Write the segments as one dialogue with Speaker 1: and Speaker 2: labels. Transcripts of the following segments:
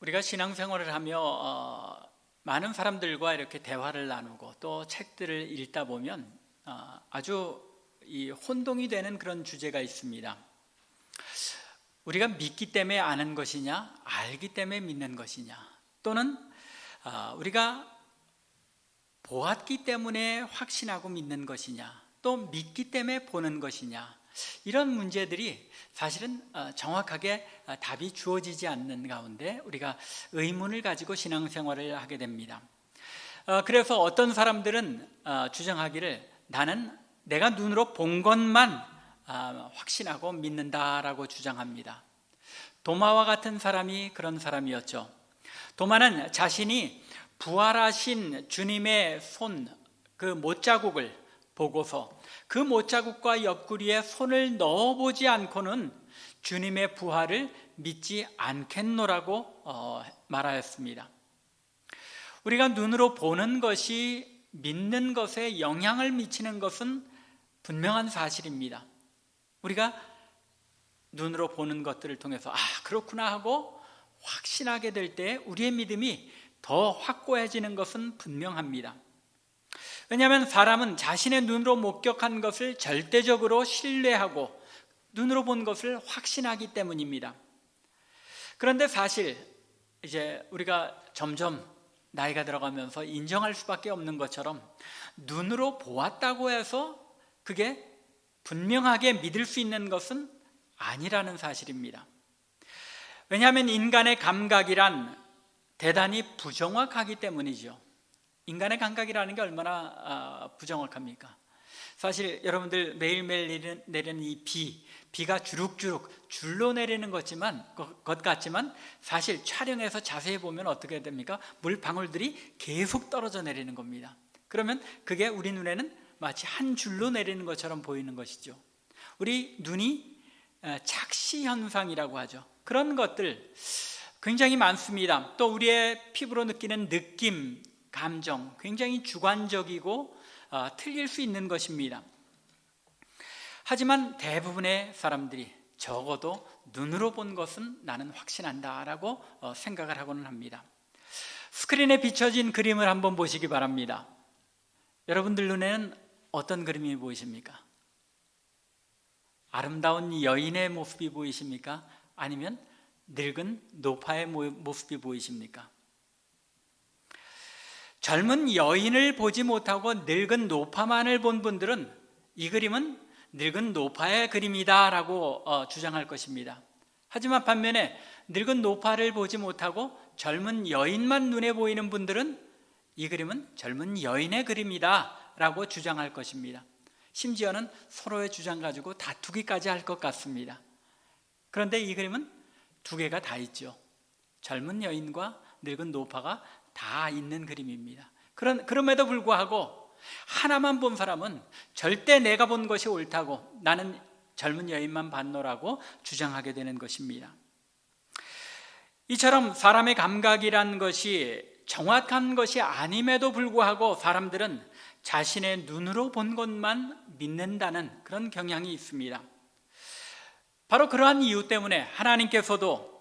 Speaker 1: 우리가 신앙생활을 하며 많은 사람들과 이렇게 대화를 나누고 또 책들을 읽다 보면 아주 혼동이 되는 그런 주제가 있습니다. 우리가 믿기 때문에 아는 것이냐, 알기 때문에 믿는 것이냐, 또는 우리가 보았기 때문에 확신하고 믿는 것이냐, 또 믿기 때문에 보는 것이냐, 이런 문제들이 사실은 정확하게 답이 주어지지 않는 가운데 우리가 의문을 가지고 신앙생활을 하게 됩니다. 그래서 어떤 사람들은 주장하기를 나는 내가 눈으로 본 것만 확신하고 믿는다라고 주장합니다. 도마와 같은 사람이 그런 사람이었죠. 도마는 자신이 부활하신 주님의 손, 그 못자국을 보고서 그 못자국과 옆구리에 손을 넣어보지 않고는 주님의 부활을 믿지 않겠노라고 말하였습니다. 우리가 눈으로 보는 것이 믿는 것에 영향을 미치는 것은 분명한 사실입니다. 우리가 눈으로 보는 것들을 통해서 그렇구나 하고 확신하게 될 때 우리의 믿음이 더 확고해지는 것은 분명합니다. 왜냐하면 사람은 자신의 눈으로 목격한 것을 절대적으로 신뢰하고 눈으로 본 것을 확신하기 때문입니다. 그런데 사실 이제 우리가 점점 나이가 들어가면서 인정할 수밖에 없는 것처럼 눈으로 보았다고 해서 그게 분명하게 믿을 수 있는 것은 아니라는 사실입니다. 왜냐하면 인간의 감각이란 대단히 부정확하기 때문이죠. 인간의 감각이라는 게 얼마나 부정확합니까? 사실 여러분들 매일매일 내리는 이 비가 주룩주룩 줄로 내리는 것 같지만 사실 촬영해서 자세히 보면 어떻게 됩니까? 물방울들이 계속 떨어져 내리는 겁니다. 그러면 그게 우리 눈에는 마치 한 줄로 내리는 것처럼 보이는 것이죠. 우리 눈이 착시현상이라고 하죠. 그런 것들 굉장히 많습니다. 또 우리의 피부로 느끼는 느낌, 감정, 굉장히 주관적이고 틀릴 수 있는 것입니다. 하지만 대부분의 사람들이 적어도 눈으로 본 것은 나는 확신한다라고 생각을 하고는 합니다. 스크린에 비춰진 그림을 한번 보시기 바랍니다. 여러분들 눈에는 어떤 그림이 보이십니까? 아름다운 여인의 모습이 보이십니까? 아니면 늙은 노파의 모습이 보이십니까? 젊은 여인을 보지 못하고 늙은 노파만을 본 분들은 이 그림은 늙은 노파의 그림이다 라고 주장할 것입니다. 하지만 반면에 늙은 노파를 보지 못하고 젊은 여인만 눈에 보이는 분들은 이 그림은 젊은 여인의 그림이다 라고 주장할 것입니다. 심지어는 서로의 주장 가지고 다투기까지 할 것 같습니다. 그런데 이 그림은 두 개가 다 있죠. 젊은 여인과 늙은 노파가 다 있는 그림입니다. 그럼에도 불구하고 하나만 본 사람은 절대 내가 본 것이 옳다고 나는 젊은 여인만 봤노라고 주장하게 되는 것입니다. 이처럼 사람의 감각이란 것이 정확한 것이 아님에도 불구하고 사람들은 자신의 눈으로 본 것만 믿는다는 그런 경향이 있습니다. 바로 그러한 이유 때문에 하나님께서도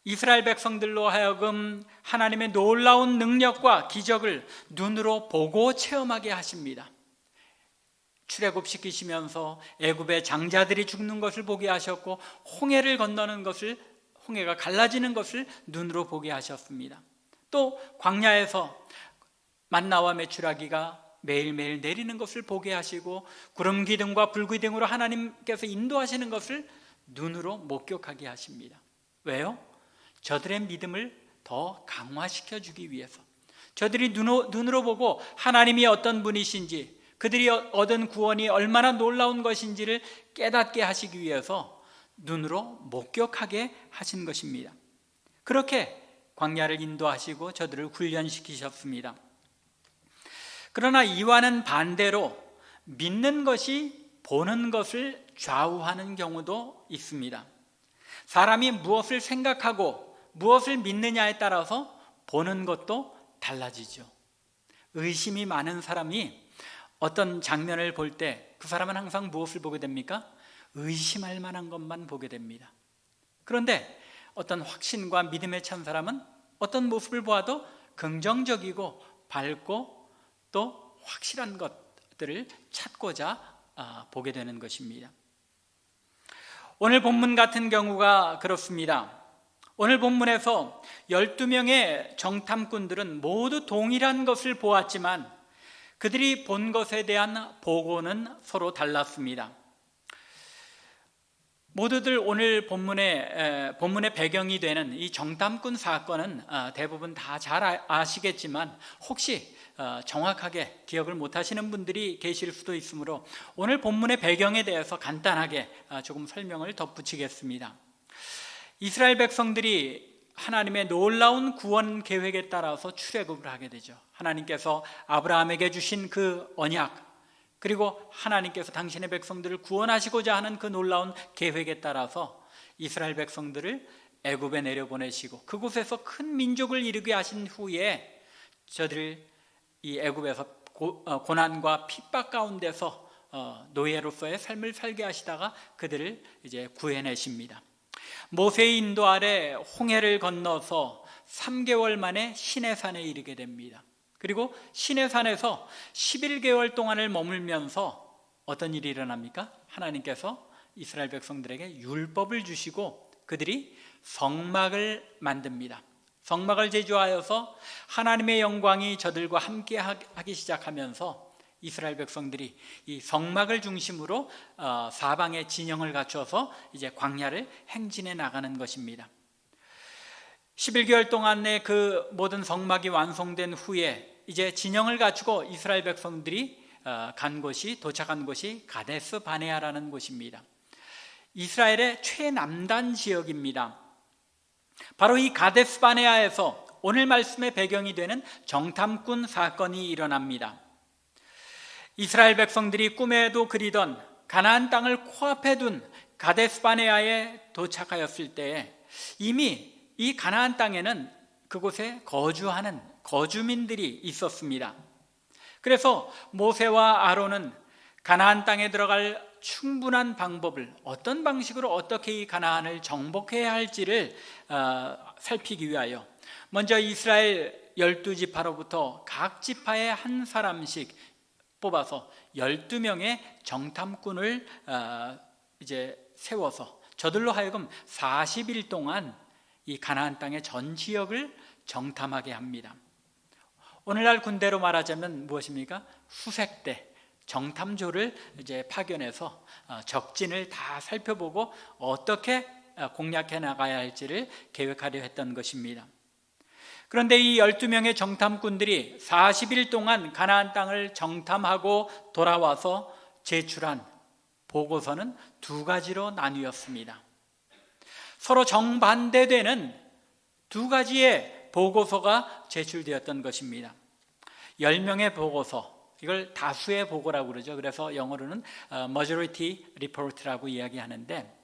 Speaker 1: 이스라엘 백성들로 하여금 하나님의 놀라운 능력과 기적을 눈으로 보고 체험하게 하십니다. 출애굽시키시면서 애굽의 장자들이 죽는 것을 보게 하셨고 홍해를 건너는 것을, 홍해가 갈라지는 것을 눈으로 보게 하셨습니다. 또 광야에서 만나와 메추라기가 매일매일 내리는 것을 보게 하시고 구름 기둥과 불 기둥으로 하나님께서 인도하시는 것을 눈으로 목격하게 하십니다. 왜요? 저들의 믿음을 더 강화시켜 주기 위해서, 저들이 눈으로 보고 하나님이 어떤 분이신지, 그들이 얻은 구원이 얼마나 놀라운 것인지를 깨닫게 하시기 위해서 눈으로 목격하게 하신 것입니다. 그렇게 광야를 인도하시고 저들을 훈련시키셨습니다. 그러나 이와는 반대로 믿는 것이 보는 것을 좌우하는 경우도 있습니다. 사람이 무엇을 생각하고 무엇을 믿느냐에 따라서 보는 것도 달라지죠. 의심이 많은 사람이 어떤 장면을 볼 때 그 사람은 항상 무엇을 보게 됩니까? 의심할 만한 것만 보게 됩니다. 그런데 어떤 확신과 믿음에 찬 사람은 어떤 모습을 보아도 긍정적이고 밝고 또 확실한 것들을 찾고자 보게 되는 것입니다. 오늘 본문 같은 경우가 그렇습니다. 오늘 본문에서 12명의 정탐꾼들은 모두 동일한 것을 보았지만 그들이 본 것에 대한 보고는 서로 달랐습니다. 모두들 오늘 본문의 배경이 되는 이 정탐꾼 사건은 대부분 다 잘 아시겠지만 혹시 정확하게 기억을 못하시는 분들이 계실 수도 있으므로 오늘 본문의 배경에 대해서 간단하게 조금 설명을 덧붙이겠습니다. 이스라엘 백성들이 하나님의 놀라운 구원 계획에 따라서 출애굽을 하게 되죠. 하나님께서 아브라함에게 주신 그 언약, 그리고 하나님께서 당신의 백성들을 구원하시고자 하는 그 놀라운 계획에 따라서 이스라엘 백성들을 애굽에 내려보내시고 그곳에서 큰 민족을 이루게 하신 후에 저들을 이 애굽에서 고난과 핍박 가운데서 노예로서의 삶을 살게 하시다가 그들을 이제 구해내십니다. 모세의 인도 아래 홍해를 건너서 3개월 만에 시내산에 이르게 됩니다. 그리고 시내산에서 11개월 동안을 머물면서 어떤 일이 일어납니까? 하나님께서 이스라엘 백성들에게 율법을 주시고 그들이 성막을 만듭니다. 성막을 제조하여서 하나님의 영광이 저들과 함께 하기 시작하면서 이스라엘 백성들이 이 성막을 중심으로 사방에 진영을 갖춰서 이제 광야를 행진해 나가는 것입니다. 11개월 동안의 그 모든 성막이 완성된 후에 이제 진영을 갖추고 이스라엘 백성들이 도착한 곳이 가데스 바네아라는 곳입니다. 이스라엘의 최남단 지역입니다. 바로 이 가데스 바네아에서 오늘 말씀의 배경이 되는 정탐꾼 사건이 일어납니다. 이스라엘 백성들이 꿈에도 그리던 가나안 땅을 코앞에 둔 가데스 바네아에 도착하였을 때에 이미 이 가나안 땅에는 그곳에 거주하는 거주민들이 있었습니다. 그래서 모세와 아론은 가나안 땅에 들어갈 충분한 방법을 어떤 방식으로 어떻게 이 가나안을 정복해야 할지를 살피기 위하여 먼저 이스라엘 12지파로부터 각 지파에 한 사람씩 뽑아서 12명의 정탐꾼을 이제 세워서 저들로 하여금 40일 동안 이 가나안 땅의 전 지역을 정탐하게 합니다. 오늘날 군대로 말하자면 무엇입니까? 수색대, 정탐조를 이제 파견해서 적진을 다 살펴보고 어떻게 공략해 나가야 할지를 계획하려 했던 것입니다. 그런데 이 12명의 정탐꾼들이 40일 동안 가나안 땅을 정탐하고 돌아와서 제출한 보고서는 두 가지로 나뉘었습니다. 서로 정반대되는 두 가지의 보고서가 제출되었던 것입니다. 10명의 보고서, 이걸 다수의 보고라고 그러죠. 그래서 영어로는 majority report라고 이야기하는데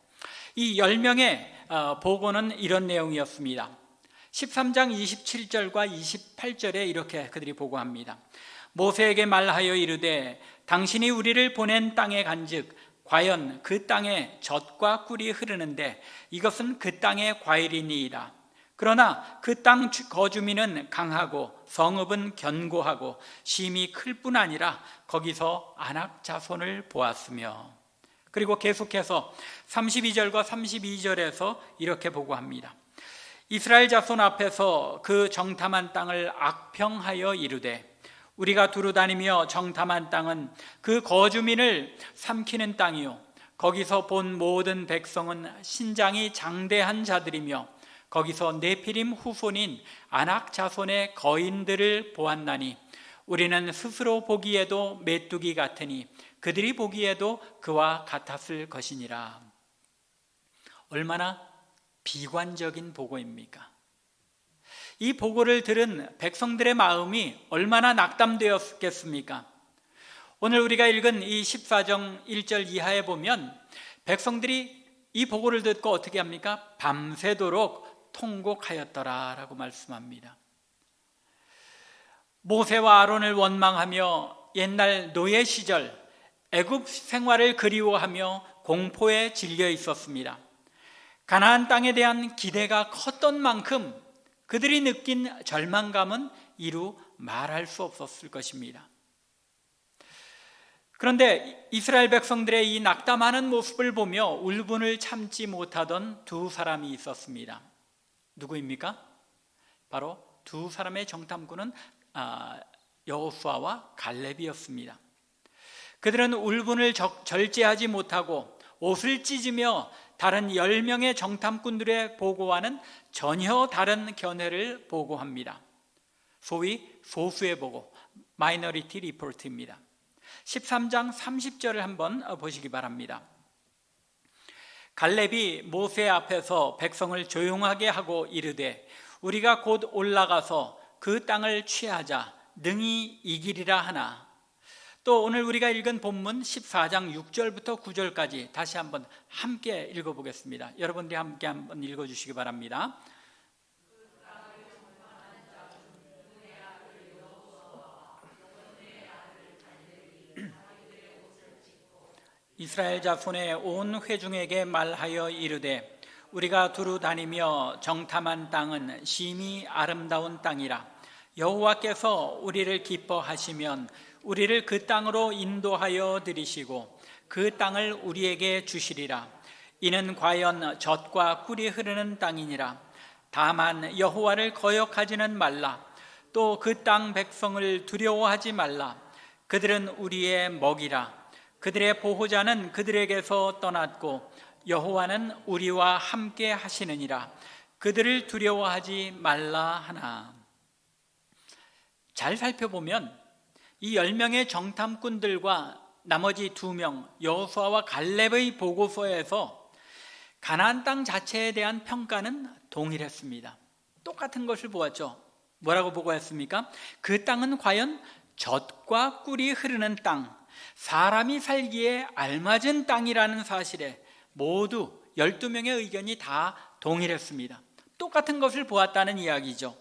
Speaker 1: 이 10명의 보고는 이런 내용이었습니다. 13장 27절과 28절에 이렇게 그들이 보고합니다. 모세에게 말하여 이르되 당신이 우리를 보낸 땅에 간즉 과연 그 땅에 젖과 꿀이 흐르는데 이것은 그 땅의 과일이니이다. 그러나 그 땅 거주민은 강하고 성읍은 견고하고 심이 클 뿐 아니라 거기서 아낙 자손을 보았으며, 그리고 계속해서 32절과 32절에서 이렇게 보고합니다. 이스라엘 자손 앞에서 그 정탐한 땅을 악평하여 이르되 우리가 두루다니며 정탐한 땅은 그 거주민을 삼키는 땅이요 거기서 본 모든 백성은 신장이 장대한 자들이며 거기서 네피림 후손인 아낙 자손의 거인들을 보았나니 우리는 스스로 보기에도 메뚜기 같으니 그들이 보기에도 그와 같았을 것이니라. 얼마나 비관적인 보고입니까? 이 보고를 들은 백성들의 마음이 얼마나 낙담되었겠습니까? 오늘 우리가 읽은 이 14장 1절 이하에 보면 백성들이 이 보고를 듣고 어떻게 합니까? 밤새도록 통곡하였더라 라고 말씀합니다. 모세와 아론을 원망하며 옛날 노예 시절 애굽 생활을 그리워하며 공포에 질려 있었습니다. 가나안 땅에 대한 기대가 컸던 만큼 그들이 느낀 절망감은 이루 말할 수 없었을 것입니다. 그런데 이스라엘 백성들의 이 낙담하는 모습을 보며 울분을 참지 못하던 두 사람이 있었습니다. 누구입니까? 바로 두 사람의 정탐꾼은 여호수아와 갈렙이었습니다. 그들은 울분을 절제하지 못하고 옷을 찢으며 다른 10명의 정탐꾼들의 보고와는 전혀 다른 견해를 보고합니다. 소위 소수의 보고, 마이너리티 리포트입니다. 13장 30절을 한번 보시기 바랍니다. 갈렙이 모세 앞에서 백성을 조용하게 하고 이르되 우리가 곧 올라가서 그 땅을 취하자 능히 이기리라 하나. 또 오늘 우리가 읽은 본문 14장 6절부터 9절까지 다시 한번 함께 읽어보겠습니다. 여러분들이 함께 한번 읽어주시기 바랍니다. 이스라엘 자손의 온 회중에게 말하여 이르되 우리가 두루 다니며 정탐한 땅은 심히 아름다운 땅이라. 여호와께서 우리를 기뻐하시면 우리를 그 땅으로 인도하여 들이시고 그 땅을 우리에게 주시리라. 이는 과연 젖과 꿀이 흐르는 땅이니라. 다만 여호와를 거역하지는 말라. 또 그 땅 백성을 두려워하지 말라. 그들은 우리의 먹이라. 그들의 보호자는 그들에게서 떠났고 여호와는 우리와 함께 하시느니라. 그들을 두려워하지 말라 하나. 잘 살펴보면 이 10명의 정탐꾼들과 나머지 2명 여호수아와 갈렙의 보고서에서 가나안 땅 자체에 대한 평가는 동일했습니다. 똑같은 것을 보았죠. 뭐라고 보고했습니까? 그 땅은 과연 젖과 꿀이 흐르는 땅, 사람이 살기에 알맞은 땅이라는 사실에 모두 12명의 의견이 다 동일했습니다. 똑같은 것을 보았다는 이야기죠.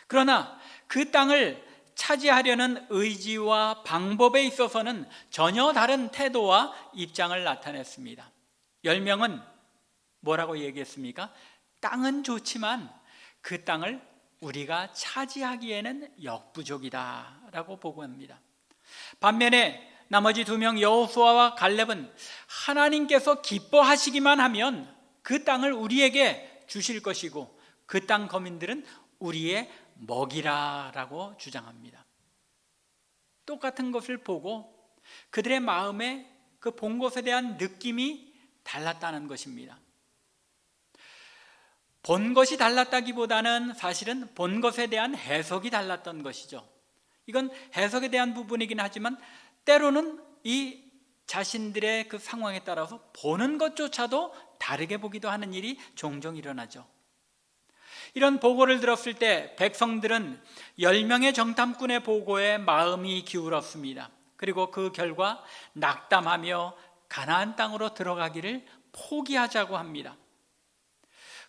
Speaker 1: 그러나 그 땅을 차지하려는 의지와 방법에 있어서는 전혀 다른 태도와 입장을 나타냈습니다. 10명은 뭐라고 얘기했습니까? 땅은 좋지만 그 땅을 우리가 차지하기에는 역부족이다 라고 보고합니다. 반면에 나머지 2명 여호수아와 갈렙은 하나님께서 기뻐하시기만 하면 그 땅을 우리에게 주실 것이고 그 땅 거민들은 우리의 먹이라라고 주장합니다. 똑같은 것을 보고 그들의 마음에 그 본 것에 대한 느낌이 달랐다는 것입니다. 본 것이 달랐다기보다는 사실은 본 것에 대한 해석이 달랐던 것이죠. 이건 해석에 대한 부분이긴 하지만 때로는 이 자신들의 그 상황에 따라서 보는 것조차도 다르게 보기도 하는 일이 종종 일어나죠. 이런 보고를 들었을 때 백성들은 10명의 정탐꾼의 보고에 마음이 기울었습니다. 그리고 그 결과 낙담하며 가나안 땅으로 들어가기를 포기하자고 합니다.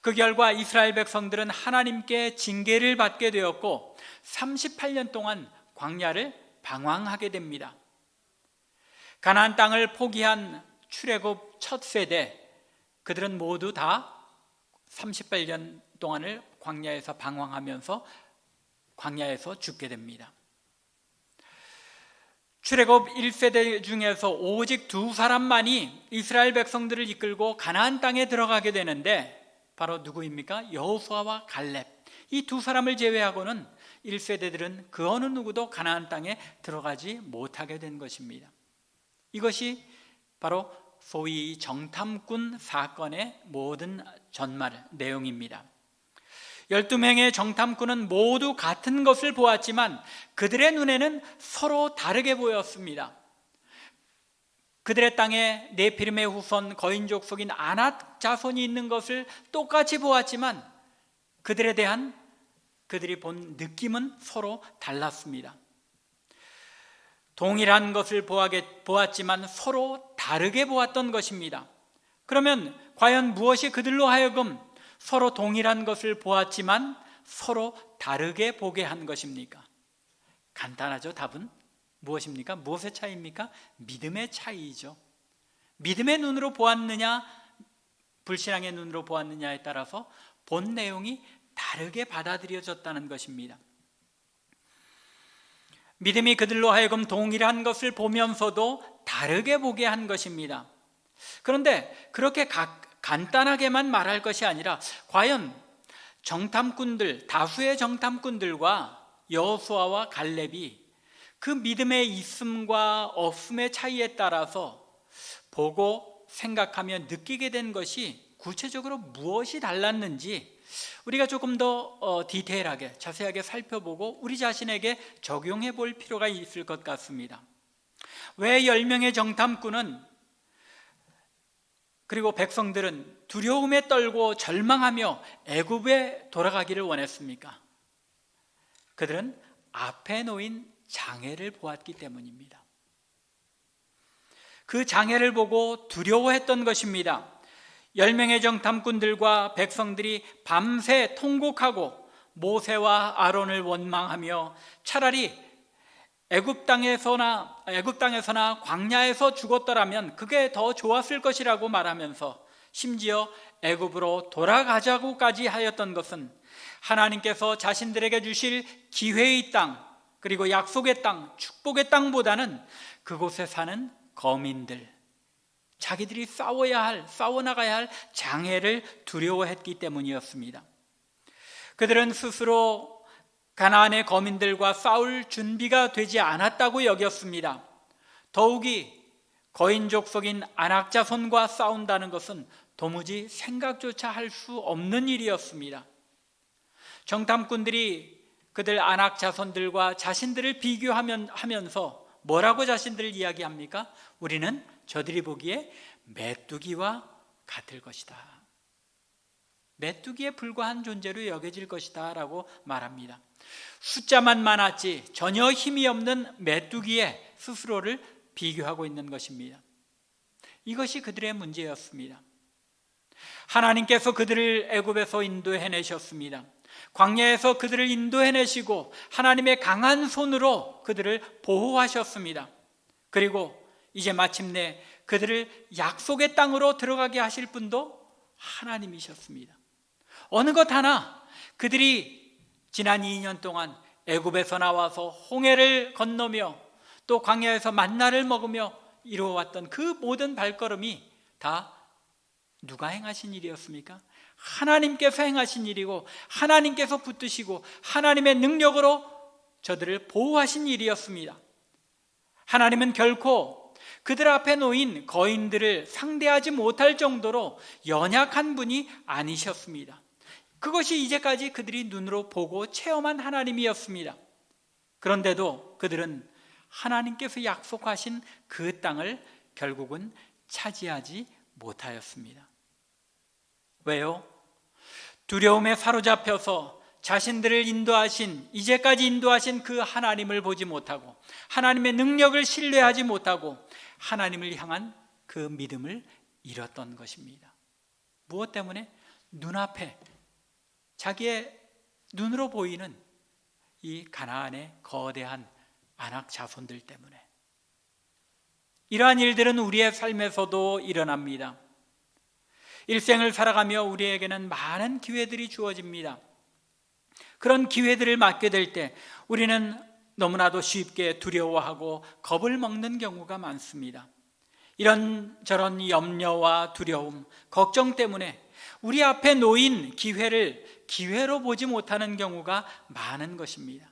Speaker 1: 그 결과 이스라엘 백성들은 하나님께 징계를 받게 되었고 38년 동안 광야를 방황하게 됩니다. 가나안 땅을 포기한 출애굽 첫 세대, 그들은 모두 다 38년 동안을 광야에서 방황하면서 광야에서 죽게 됩니다. 출애굽 1세대 중에서 오직 2사람만이 이스라엘 백성들을 이끌고 가나안 땅에 들어가게 되는데 바로 누구입니까? 여호수아와 갈렙. 이 2사람을 제외하고는 1세대들은 그 어느 누구도 가나안 땅에 들어가지 못하게 된 것입니다. 이것이 바로 소위 정탐꾼 사건의 모든 전말 내용입니다. 12명의 정탐꾼은 모두 같은 것을 보았지만 그들의 눈에는 서로 다르게 보였습니다. 그들의 땅에 네피림의 후손 거인족 속인 아낫 자손이 있는 것을 똑같이 보았지만 그들이 본 느낌은 서로 달랐습니다. 동일한 것을 보았지만 서로 다르게 보았던 것입니다. 그러면 과연 무엇이 그들로 하여금 서로 동일한 것을 보았지만 서로 다르게 보게 한 것입니까? 간단하죠. 답은 무엇입니까? 무엇의 차이입니까? 믿음의 차이이죠. 믿음의 눈으로 보았느냐, 불신앙의 눈으로 보았느냐에 따라서 본 내용이 다르게 받아들여졌다는 것입니다. 믿음이 그들로 하여금 동일한 것을 보면서도 다르게 보게 한 것입니다. 그런데 그렇게 간단하게만 말할 것이 아니라 과연 다수의 정탐꾼들과 여호수아와 갈렙이 그 믿음의 있음과 없음의 차이에 따라서 보고 생각하며 느끼게 된 것이 구체적으로 무엇이 달랐는지 우리가 조금 더 디테일하게 자세하게 살펴보고 우리 자신에게 적용해 볼 필요가 있을 것 같습니다. 왜 10명의 정탐꾼은 그리고 백성들은 두려움에 떨고 절망하며 애굽에 돌아가기를 원했습니까? 그들은 앞에 놓인 장애를 보았기 때문입니다. 그 장애를 보고 두려워했던 것입니다. 10명의 정탐꾼들과 백성들이 밤새 통곡하고 모세와 아론을 원망하며 차라리 애굽 땅에서나 광야에서 죽었더라면 그게 더 좋았을 것이라고 말하면서 심지어 애굽으로 돌아가자고까지 하였던 것은 하나님께서 자신들에게 주실 기회의 땅, 그리고 약속의 땅, 축복의 땅보다는 그곳에 사는 거민들, 자기들이 싸워나가야 할 장애를 두려워했기 때문이었습니다. 그들은 스스로 가나안의 거민들과 싸울 준비가 되지 않았다고 여겼습니다. 더욱이 거인 족속인 아낙 자손과 싸운다는 것은 도무지 생각조차 할 수 없는 일이었습니다. 정탐꾼들이 그들 아낙 자손들과 자신들을 비교하면서 뭐라고 자신들을 이야기합니까? 우리는 저들이 보기에 메뚜기와 같을 것이다. 메뚜기에 불과한 존재로 여겨질 것이다 라고 말합니다. 숫자만 많았지 전혀 힘이 없는 메뚜기에 스스로를 비교하고 있는 것입니다. 이것이 그들의 문제였습니다. 하나님께서 그들을 애굽에서 인도해내셨습니다. 광야에서 그들을 인도해내시고 하나님의 강한 손으로 그들을 보호하셨습니다. 그리고 이제 마침내 그들을 약속의 땅으로 들어가게 하실 분도 하나님이셨습니다. 어느 것 하나 그들이 지난 2년 동안 애굽에서 나와서 홍해를 건너며 또 광야에서 만나를 먹으며 이루어왔던 그 모든 발걸음이 다 누가 행하신 일이었습니까? 하나님께서 행하신 일이고 하나님께서 붙드시고 하나님의 능력으로 저들을 보호하신 일이었습니다. 하나님은 결코 그들 앞에 놓인 거인들을 상대하지 못할 정도로 연약한 분이 아니셨습니다. 그것이 이제까지 그들이 눈으로 보고 체험한 하나님이었습니다. 그런데도 그들은 하나님께서 약속하신 그 땅을 결국은 차지하지 못하였습니다. 왜요? 두려움에 사로잡혀서 자신들을 이제까지 인도하신 그 하나님을 보지 못하고 하나님의 능력을 신뢰하지 못하고 하나님을 향한 그 믿음을 잃었던 것입니다. 무엇 때문에? 눈앞에 자기의 눈으로 보이는 이 가나안의 거대한 아낙 자손들 때문에. 이러한 일들은 우리의 삶에서도 일어납니다. 일생을 살아가며 우리에게는 많은 기회들이 주어집니다. 그런 기회들을 맞게 될 때 우리는 너무나도 쉽게 두려워하고 겁을 먹는 경우가 많습니다. 이런저런 염려와 두려움, 걱정 때문에 우리 앞에 놓인 기회를 기회로 보지 못하는 경우가 많은 것입니다.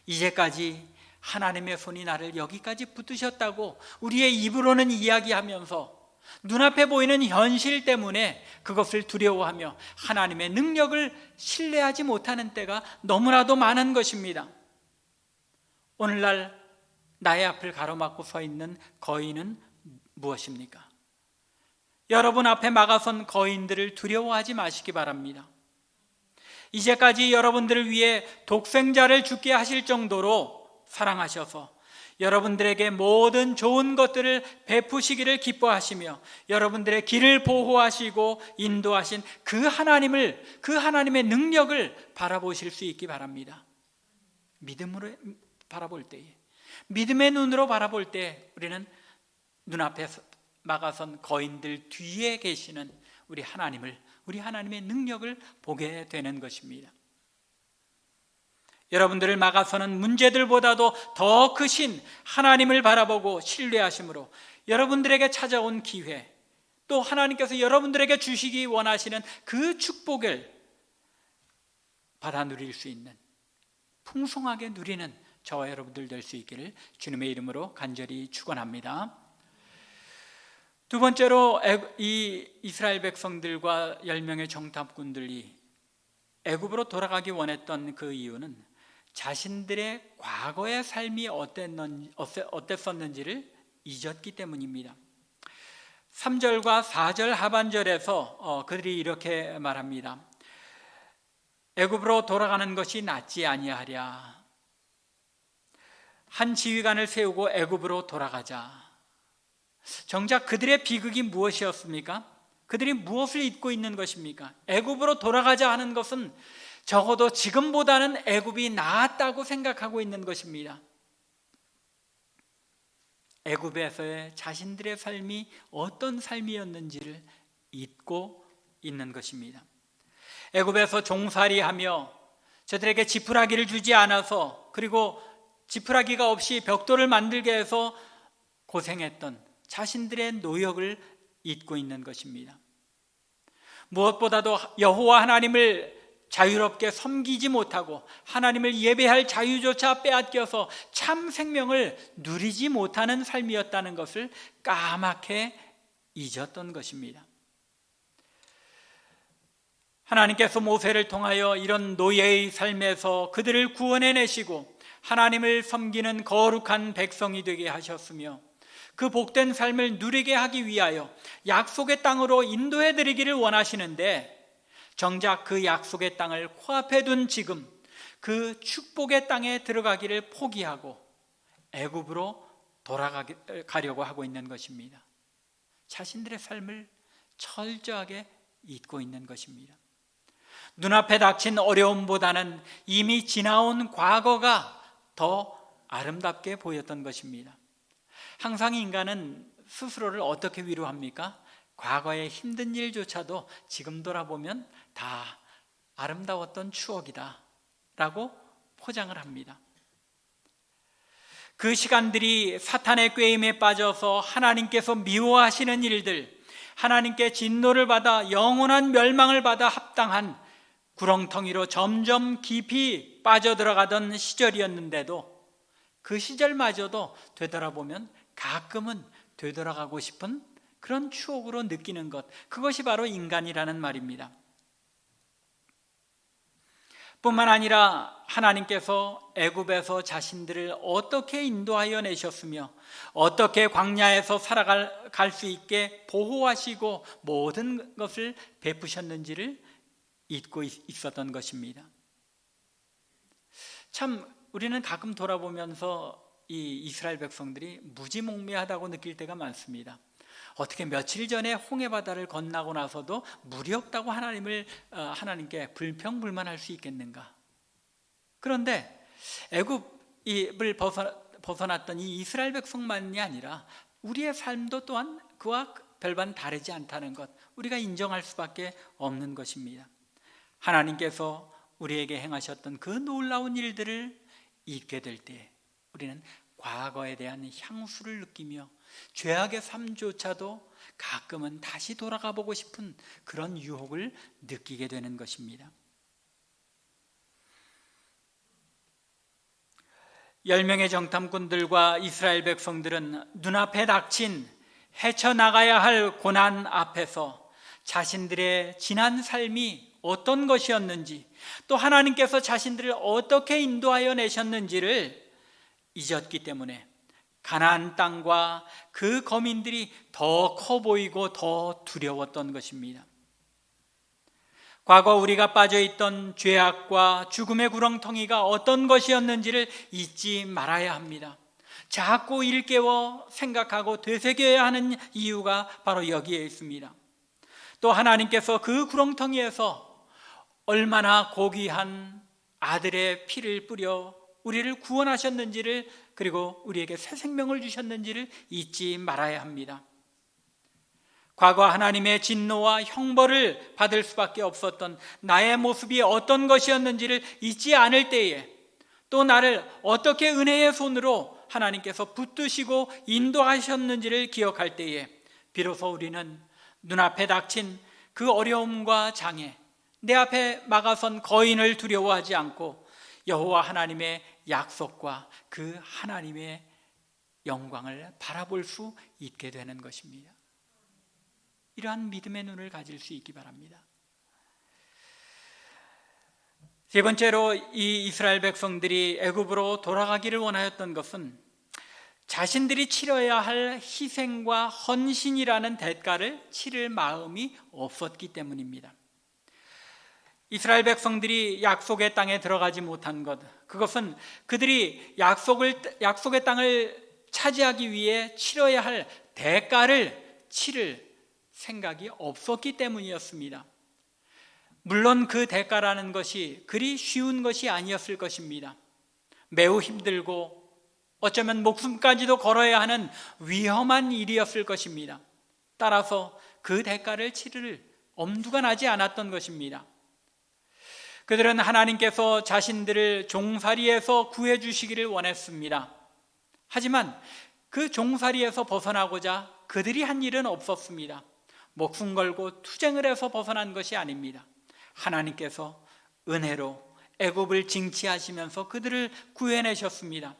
Speaker 1: 이제까지 하나님의 손이 나를 여기까지 붙드셨다고 우리의 입으로는 이야기하면서 눈앞에 보이는 현실 때문에 그것을 두려워하며 하나님의 능력을 신뢰하지 못하는 때가 너무나도 많은 것입니다. 오늘날 나의 앞을 가로막고 서 있는 거인은 무엇입니까? 여러분 앞에 막아선 거인들을 두려워하지 마시기 바랍니다. 이제까지 여러분들을 위해 독생자를 죽게 하실 정도로 사랑하셔서 여러분들에게 모든 좋은 것들을 베푸시기를 기뻐하시며 여러분들의 길을 보호하시고 인도하신 그 하나님의 능력을 바라보실 수 있기 바랍니다. 믿음으로 바라볼 때에, 믿음의 눈으로 바라볼 때 우리는 눈앞에 막아선 거인들 뒤에 계시는 우리 하나님의 능력을 보게 되는 것입니다. 여러분들을 막아서는 문제들보다도 더 크신 하나님을 바라보고 신뢰하심으로 여러분들에게 찾아온 기회, 또 하나님께서 여러분들에게 주시기 원하시는 그 축복을 받아 누릴 수 있는, 풍성하게 누리는 저와 여러분들 될 수 있기를 주님의 이름으로 간절히 축원합니다. 두 번째로, 이 이스라엘 백성들과 10명의 정탐꾼들이 애굽으로 돌아가기 원했던 그 이유는 자신들의 과거의 삶이 어땠었는지를 잊었기 때문입니다. 3절과 4절 하반절에서 그들이 이렇게 말합니다. 애굽으로 돌아가는 것이 낫지 아니하랴. 한 지휘관을 세우고 애굽으로 돌아가자. 정작 그들의 비극이 무엇이었습니까? 그들이 무엇을 잊고 있는 것입니까? 애굽으로 돌아가자 하는 것은 적어도 지금보다는 애굽이 나았다고 생각하고 있는 것입니다. 애굽에서의 자신들의 삶이 어떤 삶이었는지를 잊고 있는 것입니다. 애굽에서 종살이하며 저들에게 지푸라기를 주지 않아서, 그리고 지푸라기가 없이 벽돌을 만들게 해서 고생했던 자신들의 노역을 잊고 있는 것입니다. 무엇보다도 여호와 하나님을 자유롭게 섬기지 못하고 하나님을 예배할 자유조차 빼앗겨서 참 생명을 누리지 못하는 삶이었다는 것을 까맣게 잊었던 것입니다. 하나님께서 모세를 통하여 이런 노예의 삶에서 그들을 구원해내시고 하나님을 섬기는 거룩한 백성이 되게 하셨으며, 그 복된 삶을 누리게 하기 위하여 약속의 땅으로 인도해드리기를 원하시는데, 정작 그 약속의 땅을 코앞에 둔 지금 그 축복의 땅에 들어가기를 포기하고 애굽으로 돌아가려고 하고 있는 것입니다. 자신들의 삶을 철저하게 잊고 있는 것입니다. 눈앞에 닥친 어려움보다는 이미 지나온 과거가 더 아름답게 보였던 것입니다. 항상 인간은 스스로를 어떻게 위로합니까? 과거의 힘든 일조차도 지금 돌아보면 다 아름다웠던 추억이다 라고 포장을 합니다. 그 시간들이 사탄의 꾀임에 빠져서 하나님께서 미워하시는 일들, 하나님께 진노를 받아 영원한 멸망을 받아 합당한 구렁텅이로 점점 깊이 빠져들어가던 시절이었는데도, 그 시절마저도 되돌아보면 가끔은 되돌아가고 싶은 그런 추억으로 느끼는 것, 그것이 바로 인간이라는 말입니다. 뿐만 아니라 하나님께서 애굽에서 자신들을 어떻게 인도하여 내셨으며 어떻게 광야에서 살아갈 수 있게 보호하시고 모든 것을 베푸셨는지를 잊고 있었던 것입니다. 참 우리는 가끔 돌아보면서 이 이스라엘 백성들이 무지몽매하다고 느낄 때가 많습니다. 어떻게 며칠 전에 홍해바다를 건너고 나서도 물이 없다고 하나님께 불평불만할 수 있겠는가? 그런데 애굽을 벗어났던 이 이스라엘 백성만이 아니라 우리의 삶도 또한 그와 별반 다르지 않다는 것, 우리가 인정할 수밖에 없는 것입니다. 하나님께서 우리에게 행하셨던 그 놀라운 일들을 잊게 될 때 우리는 과거에 대한 향수를 느끼며 죄악의 삶조차도 가끔은 다시 돌아가 보고 싶은 그런 유혹을 느끼게 되는 것입니다. 10명의 정탐꾼들과 이스라엘 백성들은 눈앞에 닥친 헤쳐나가야 할 고난 앞에서 자신들의 지난 삶이 어떤 것이었는지, 또 하나님께서 자신들을 어떻게 인도하여 내셨는지를 잊었기 때문에 가나안 땅과 그 거민들이 더 커 보이고 더 두려웠던 것입니다. 과거 우리가 빠져있던 죄악과 죽음의 구렁텅이가 어떤 것이었는지를 잊지 말아야 합니다. 자꾸 일깨워 생각하고 되새겨야 하는 이유가 바로 여기에 있습니다. 또 하나님께서 그 구렁텅이에서 얼마나 고귀한 아들의 피를 뿌려 우리를 구원하셨는지를, 그리고 우리에게 새 생명을 주셨는지를 잊지 말아야 합니다. 과거 하나님의 진노와 형벌을 받을 수밖에 없었던 나의 모습이 어떤 것이었는지를 잊지 않을 때에, 또 나를 어떻게 은혜의 손으로 하나님께서 붙드시고 인도하셨는지를 기억할 때에 비로소 우리는 눈앞에 닥친 그 어려움과 장애, 내 앞에 막아선 거인을 두려워하지 않고 여호와 하나님의 약속과 그 하나님의 영광을 바라볼 수 있게 되는 것입니다. 이러한 믿음의 눈을 가질 수 있기 바랍니다. 세 번째로, 이 이스라엘 백성들이 애굽으로 돌아가기를 원하였던 것은 자신들이 치러야 할 희생과 헌신이라는 대가를 치를 마음이 없었기 때문입니다. 이스라엘 백성들이 약속의 땅에 들어가지 못한 것, 그것은 그들이 약속의 땅을 차지하기 위해 치러야 할 대가를 치를 생각이 없었기 때문이었습니다. 물론 그 대가라는 것이 그리 쉬운 것이 아니었을 것입니다. 매우 힘들고 어쩌면 목숨까지도 걸어야 하는 위험한 일이었을 것입니다. 따라서 그 대가를 치를 엄두가 나지 않았던 것입니다. 그들은 하나님께서 자신들을 종살이에서 구해 주시기를 원했습니다. 하지만 그 종살이에서 벗어나고자 그들이 한 일은 없었습니다. 목숨 걸고 투쟁을 해서 벗어난 것이 아닙니다. 하나님께서 은혜로 애굽을 징치하시면서 그들을 구해내셨습니다.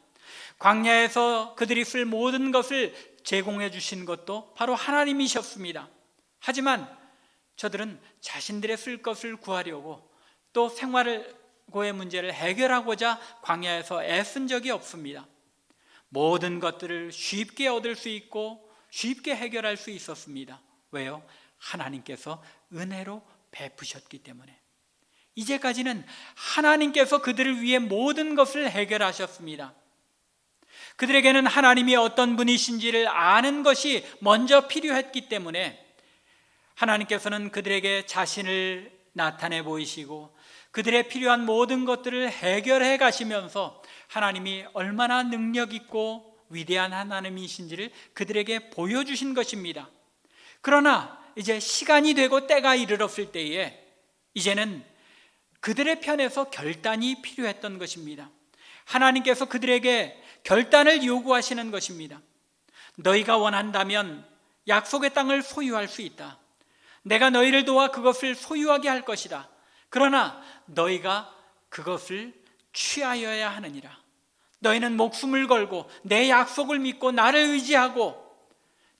Speaker 1: 광야에서 그들이 쓸 모든 것을 제공해 주신 것도 바로 하나님이셨습니다. 하지만 저들은 자신들의 쓸 것을 구하려고 또 생활고의 문제를 해결하고자 광야에서 애쓴 적이 없습니다. 모든 것들을 쉽게 얻을 수 있고 쉽게 해결할 수 있었습니다. 왜요? 하나님께서 은혜로 베푸셨기 때문에. 이제까지는 하나님께서 그들을 위해 모든 것을 해결하셨습니다. 그들에게는 하나님이 어떤 분이신지를 아는 것이 먼저 필요했기 때문에 하나님께서는 그들에게 자신을 나타내 보이시고 그들의 필요한 모든 것들을 해결해 가시면서 하나님이 얼마나 능력 있고 위대한 하나님이신지를 그들에게 보여주신 것입니다. 그러나 이제 시간이 되고 때가 이르렀을 때에 이제는 그들의 편에서 결단이 필요했던 것입니다. 하나님께서 그들에게 결단을 요구하시는 것입니다. 너희가 원한다면 약속의 땅을 소유할 수 있다. 내가 너희를 도와 그것을 소유하게 할 것이다. 그러나 너희가 그것을 취하여야 하느니라. 너희는 목숨을 걸고 내 약속을 믿고 나를 의지하고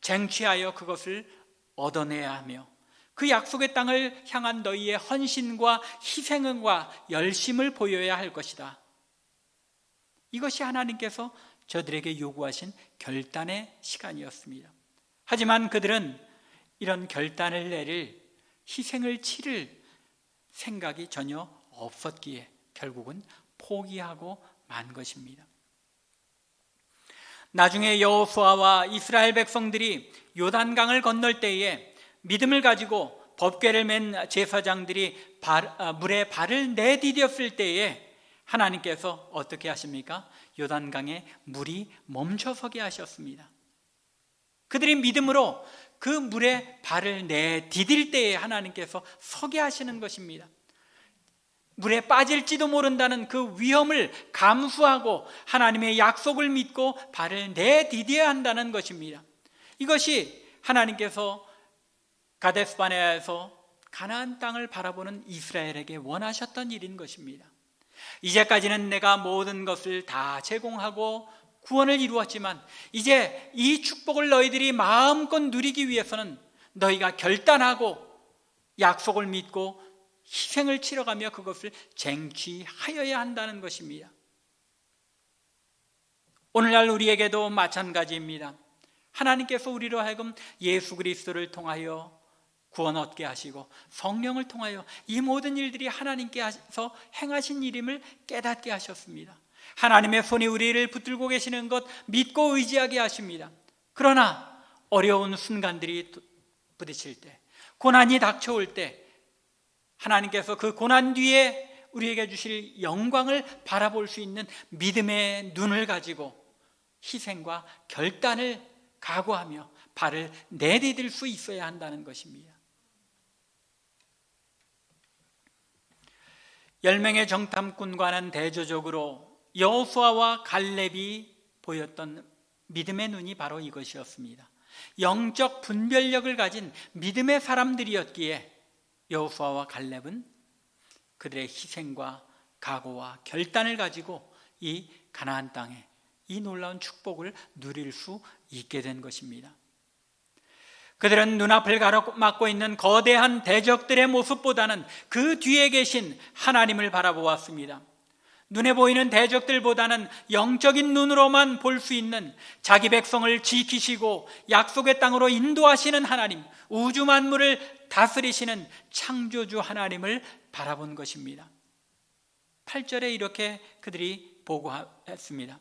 Speaker 1: 쟁취하여 그것을 얻어내야 하며 그 약속의 땅을 향한 너희의 헌신과 희생과 열심을 보여야 할 것이다. 이것이 하나님께서 저들에게 요구하신 결단의 시간이었습니다. 하지만 그들은 이런 결단을 내릴, 희생을 치를 생각이 전혀 없었기에 결국은 포기하고 만 것입니다. 나중에 여호수아와 이스라엘 백성들이 요단강을 건널 때에 믿음을 가지고 법궤를 맨 제사장들이 물에 발을 내디뎠을 때에 하나님께서 어떻게 하십니까? 요단강에 물이 멈춰서게 하셨습니다. 그들이 믿음으로 그 물에 발을 내디딜 때에 하나님께서 서게 하시는 것입니다. 물에 빠질지도 모른다는 그 위험을 감수하고 하나님의 약속을 믿고 발을 내디뎌야 한다는 것입니다. 이것이 하나님께서 가데스바네아에서 가나안 땅을 바라보는 이스라엘에게 원하셨던 일인 것입니다. 이제까지는 내가 모든 것을 다 제공하고 구원을 이루었지만 이제 이 축복을 너희들이 마음껏 누리기 위해서는 너희가 결단하고 약속을 믿고 희생을 치러가며 그것을 쟁취하여야 한다는 것입니다. 오늘날 우리에게도 마찬가지입니다. 하나님께서 우리로 하여금 예수 그리스도를 통하여 구원 얻게 하시고 성령을 통하여 이 모든 일들이 하나님께서 행하신 일임을 깨닫게 하셨습니다. 하나님의 손이 우리를 붙들고 계시는 것 믿고 의지하게 하십니다. 그러나 어려운 순간들이 부딪힐 때, 고난이 닥쳐올 때 하나님께서 그 고난 뒤에 우리에게 주실 영광을 바라볼 수 있는 믿음의 눈을 가지고 희생과 결단을 각오하며 발을 내디딜 수 있어야 한다는 것입니다. 10명의 정탐꾼과는 대조적으로 여호수아와 갈렙이 보였던 믿음의 눈이 바로 이것이었습니다. 영적 분별력을 가진 믿음의 사람들이었기에 여호수아와 갈렙은 그들의 희생과 각오와 결단을 가지고 이 가나안 땅에 이 놀라운 축복을 누릴 수 있게 된 것입니다. 그들은 눈앞을 가로막고 있는 거대한 대적들의 모습보다는 그 뒤에 계신 하나님을 바라보았습니다. 눈에 보이는 대적들보다는 영적인 눈으로만 볼 수 있는 자기 백성을 지키시고 약속의 땅으로 인도하시는 하나님, 우주 만물을 다스리시는 창조주 하나님을 바라본 것입니다. 8절에 이렇게 그들이 보고했습니다.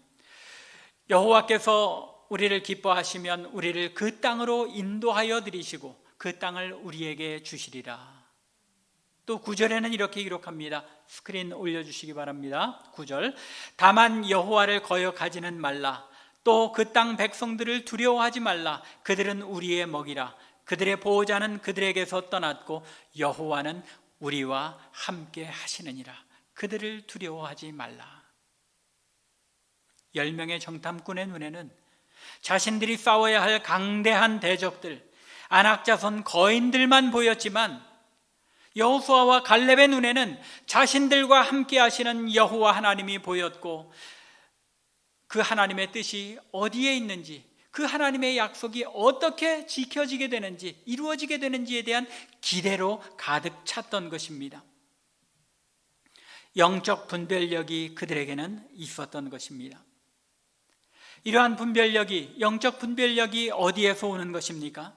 Speaker 1: 여호와께서 우리를 기뻐하시면 우리를 그 땅으로 인도하여 드리시고 그 땅을 우리에게 주시리라. 또 9절에는 이렇게 기록합니다. 스크린 올려주시기 바랍니다. 9절, 다만 여호와를 거역하지는 말라. 또 그 땅 백성들을 두려워하지 말라. 그들은 우리의 먹이라. 그들의 보호자는 그들에게서 떠났고 여호와는 우리와 함께 하시느니라. 그들을 두려워하지 말라. 10명의 정탐꾼의 눈에는 자신들이 싸워야 할 강대한 대적들, 안악자손 거인들만 보였지만 여호수아와 갈렙의 눈에는 자신들과 함께 하시는 여호와 하나님이 보였고 그 하나님의 뜻이 어디에 있는지, 그 하나님의 약속이 어떻게 지켜지게 되는지, 이루어지게 되는지에 대한 기대로 가득 찼던 것입니다. 영적 분별력이 그들에게는 있었던 것입니다. 이러한 분별력이, 영적 분별력이 어디에서 오는 것입니까?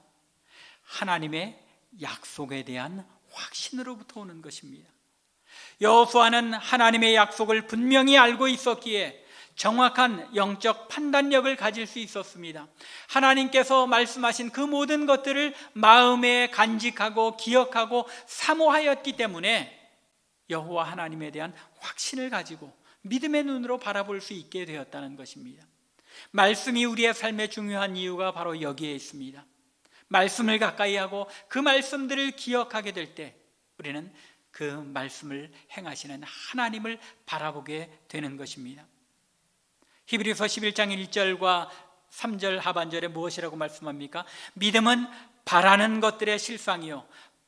Speaker 1: 하나님의 약속에 대한 확신으로부터 오는 것입니다. 여호수아는 하나님의 약속을 분명히 알고 있었기에 정확한 영적 판단력을 가질 수 있었습니다. 하나님께서 말씀하신 그 모든 것들을 마음에 간직하고 기억하고 사모하였기 때문에 여호와 하나님에 대한 확신을 가지고 믿음의 눈으로 바라볼 수 있게 되었다는 것입니다. 말씀이 우리의 삶에 중요한 이유가 바로 여기에 있습니다. 말씀을 가까이 하고 그 말씀들을 기억하게 될 때 우리는 그 말씀을 행하시는 하나님을 바라보게 되는 것입니다. 히브리서 11장 1절과 3절 하반절에 무엇이라고 말씀합니까? 믿음은 바라는 것들의 실상이요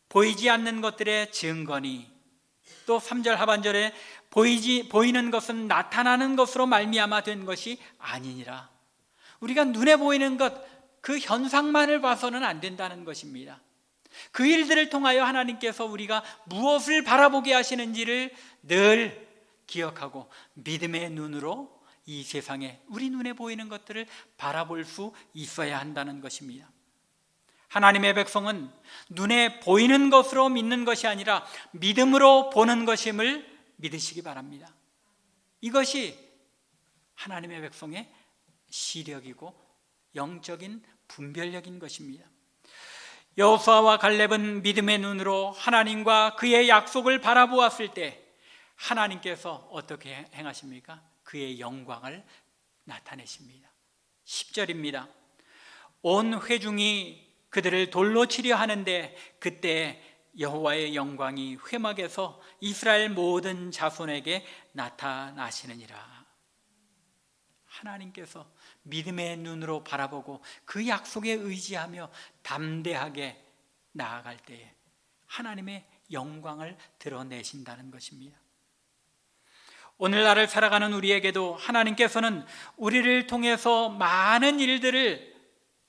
Speaker 1: 보이지 않는 것들의 증거니. 또 3절 하반절에 보이는 것은 나타나는 것으로 말미암아 된 것이 아니니라. 우리가 눈에 보이는 것, 그 현상만을 봐서는 안 된다는 것입니다. 그 일들을 통하여 하나님께서 우리가 무엇을 바라보게 하시는지를 늘 기억하고 믿음의 눈으로 이 세상에 우리 눈에 보이는 것들을 바라볼 수 있어야 한다는 것입니다. 하나님의 백성은 눈에 보이는 것으로 믿는 것이 아니라 믿음으로 보는 것임을 믿으시기 바랍니다. 이것이 하나님의 백성의 시력이고 영적인 분별력인 것입니다. 여호수아와 갈렙은 믿음의 눈으로 하나님과 그의 약속을 바라보았을 때 하나님께서 어떻게 행하십니까? 그의 영광을 나타내십니다. 10절입니다. 온 회중이 그들을 돌로 치려 하는데 그때 여호와의 영광이 회막에서 이스라엘 모든 자손에게 나타나시느니라. 하나님께서 믿음의 눈으로 바라보고 그 약속에 의지하며 담대하게 나아갈 때에 하나님의 영광을 드러내신다는 것입니다. 오늘날을 살아가는 우리에게도 하나님께서는 우리를 통해서 많은 일들을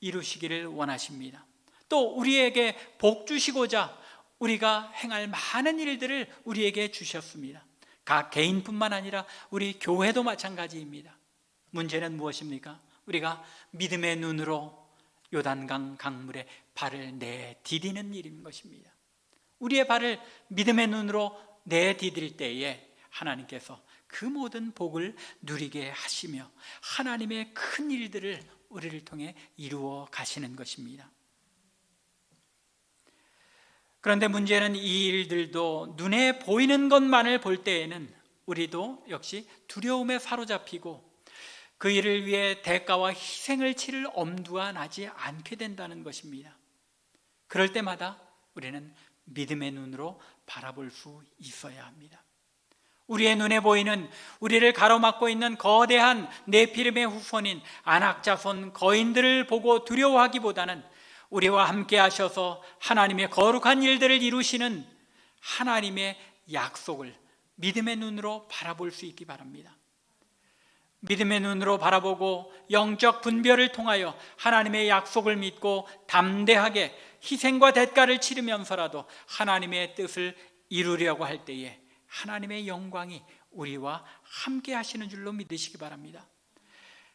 Speaker 1: 이루시기를 원하십니다. 또 우리에게 복 주시고자 우리가 행할 많은 일들을 우리에게 주셨습니다. 각 개인뿐만 아니라 우리 교회도 마찬가지입니다. 문제는 무엇입니까? 우리가 믿음의 눈으로 요단강 강물에 발을 내디디는 일인 것입니다. 우리의 발을 믿음의 눈으로 내디딜 때에 하나님께서 그 모든 복을 누리게 하시며 하나님의 큰 일들을 우리를 통해 이루어 가시는 것입니다. 그런데 문제는 이 일들도 눈에 보이는 것만을 볼 때에는 우리도 역시 두려움에 사로잡히고 그 일을 위해 대가와 희생을 치를 엄두가 나지 않게 된다는 것입니다. 그럴 때마다 우리는 믿음의 눈으로 바라볼 수 있어야 합니다. 우리의 눈에 보이는, 우리를 가로막고 있는 거대한 네피림의 후손인 아낙 자손 거인들을 보고 두려워하기보다는 우리와 함께 하셔서 하나님의 거룩한 일들을 이루시는 하나님의 약속을 믿음의 눈으로 바라볼 수 있기 바랍니다. 믿음의 눈으로 바라보고 영적 분별을 통하여 하나님의 약속을 믿고 담대하게 희생과 대가를 치르면서라도 하나님의 뜻을 이루려고 할 때에 하나님의 영광이 우리와 함께 하시는 줄로 믿으시기 바랍니다.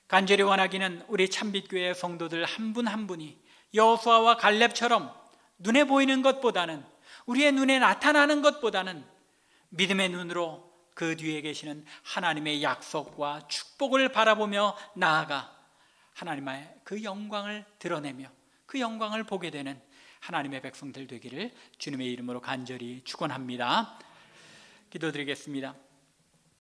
Speaker 1: 간절히 원하기는 우리 참빛교회 성도들 한 분 한 분이 여호수아와 갈렙처럼 눈에 보이는 것보다는, 우리의 눈에 나타나는 것보다는 믿음의 눈으로 그 뒤에 계시는 하나님의 약속과 축복을 바라보며 나아가 하나님의 그 영광을 드러내며 그 영광을 보게 되는 하나님의 백성들 되기를 주님의 이름으로 간절히 축원합니다. 기도드리겠습니다.